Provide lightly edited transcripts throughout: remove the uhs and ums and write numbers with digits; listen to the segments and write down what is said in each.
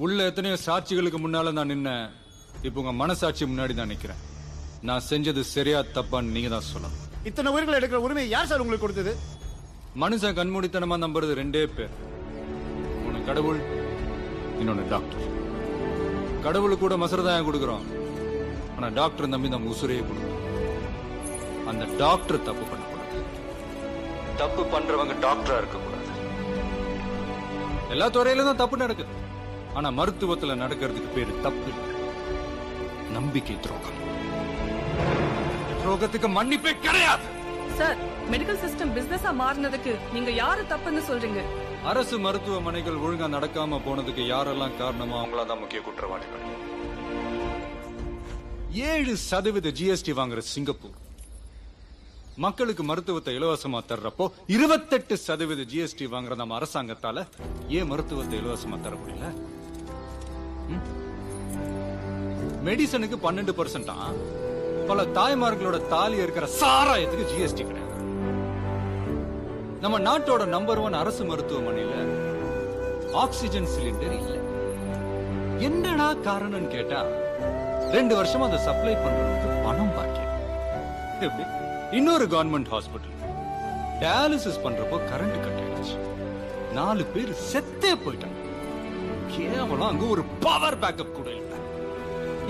உள்ள எத்தனையோ சாட்சிகளுக்கு முன்னால நான் நின்னேன். இப்ப உங்க மனசாட்சி முன்னாடி தான் நிக்கிறேன். நான் செஞ்சது சரியா தப்பான்னு நீங்க தான் சொல்லணும். இத்தனை உயிர்களை எடுக்கிற உரிமை யார் சார் உங்களுக்கு கொடுத்தது? மனுஷன் கண்மூடித்தனமா நம்புறது ரெண்டே பேர். ஒன்னு கடவுள், இன்னொன்னு டாக்டர். கடவுள் கூட மசரதாயம் கொடுக்கிறோம். ஆனா டாக்டர் நம்பி நம்ம உசுரையே கொடுக்கிறோம். அந்த டாக்டர் தப்பு பண்ணக்கூடாது. தப்பு பண்றவங்க டாக்டரா இருக்கக்கூடாது. எல்லா துறையிலும் தான் தப்பு நடக்குது. ஆனா மருத்துவத்துல நடக்கிறதுக்கு பேரு தப்பு இல்லை, நம்பிக்கை துரோகம். துரோகத்துக்கு மன்னிப்பே கிடையாது. சார், மெடிக்கல் சிஸ்டம் பிசினஸா மாறினதுக்கு நீங்க யாரு தப்புன்னு சொல்றீங்க? அரசு மருத்துவமனைகள் ஒழுங்கா நடக்காம போனதுக்கு யாரெல்லாம் காரணமோ அவங்களாதான் முக்கிய குற்றவாளிகள். 7% ஜிஎஸ்டி வாங்குற சிங்கப்பூர் மக்களுக்கு மருத்துவத்தை இலவசமா தர்றப்போ 28% ஜிஎஸ்டி வாங்குற நம்ம அரசாங்கத்தால ஏன் மருத்துவத்தை இலவசமா தர முடியல? மெடிசனுக்கு 12%. பல தாய்மார்களோட தாலி இருக்கிற சாராயத்துக்கு ஜிஎஸ்டி கிடையாது. நம்ம நாட்டோட நம்பர் 1 அரசு மருத்துவமனையில ஆக்சிஜன் சிலிண்டர் இல்ல. என்னடா காரணம் கேட்டா 2 வருஷமா அதை சப்ளை பண்றதுக்கு பணம் பாக்கி. எப்படி? இன்னொரு கவர்மெண்ட் ஹாஸ்பிட்டல் டயாலிசிஸ் பண்றப்போ கரண்ட் கட் ஆயிடுச்சு. 4 பேர் செத்தே போயிட்டாங்க. கேவலம் அங்க ஒரு பவர் பேக்கப் கூட இல்ல.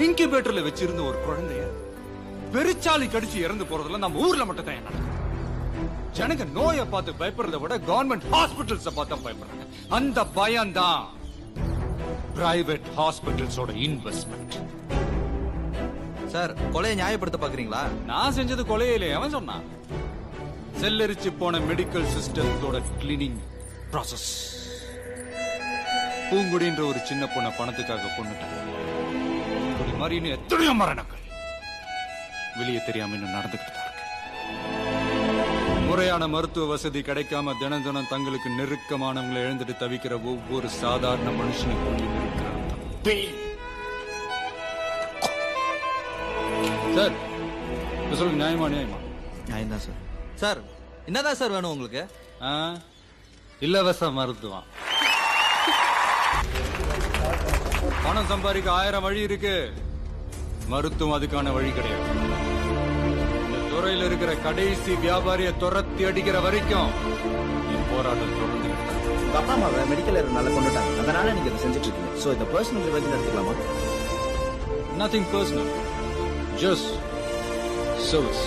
இன்குபேட்டர்ல வச்சிருந்த ஒரு குழந்தைய பெருச்சாலி கடிச்சு இறந்து போறதுல நம்ம ஊர்ல மட்டும் தான் என்ன. ஜனங்க நோயை பார்த்து பயப்படுறத விட கவர்மெண்ட் ஹாஸ்பிட்டல்ஸ் பார்த்து பயப்படுறாங்க. அந்த பயம் தான் பிரைவேட் ஹாஸ்பிட்டல்ஸோட இன்வெஸ்ட்மெண்ட். சார், கொலையை நியாயப்படுத்த பாக்குறீங்களா? நான் செஞ்சது கொலையிலே அவன் சொன்னான். செல்லரிச்சு போன மெடிக்கல் சிஸ்டத்தோட கிளீனிங் ப்ராசஸ். பூங்குடின்ற ஒரு சின்ன பொண்ண பணத்துக்காக கொண்டுட்டாங்க. மாதிரி இன்னும் எத்தனையோ மரணங்கள் வெளியே தெரியாம இன்னும் நடந்துகிட்டு தான் இருக்கு. முறையான மருத்துவ வசதி கிடைக்காம தினம் தினம் தங்களுக்கு நெருக்கமானவங்களை எழுந்துட்டு தவிக்கிற ஒவ்வொரு சாதாரண மனுஷனுக்குள்ளே இருக்கிற சார், சொல்லுங்க. நியாயமா? நியாயம் தான் சார். சார், என்னதான் சார் வேணும் உங்களுக்கு? இலவச மருத்துவம். பணம் சம்பாதிக்க 1000 வழி இருக்கு. மருத்துவம் அதுக்கான வழி கிடையாது. இந்த துறையில இருக்கிற கடைசி வியாபாரிய துரத்தி அடிக்கிற வரைக்கும் என் போராட்டம் தொடர்ந்து. அப்பா அம்மாவை மெடிக்கல் எரர்னால கொண்டுட்டாங்க. அதனால நீங்க இதை செஞ்சுட்டு இருக்கீங்க. சோ இந்த பர்சனல் ரிவெஞ்ச் எடுத்துக்கலாமா? Nothing personal, just service.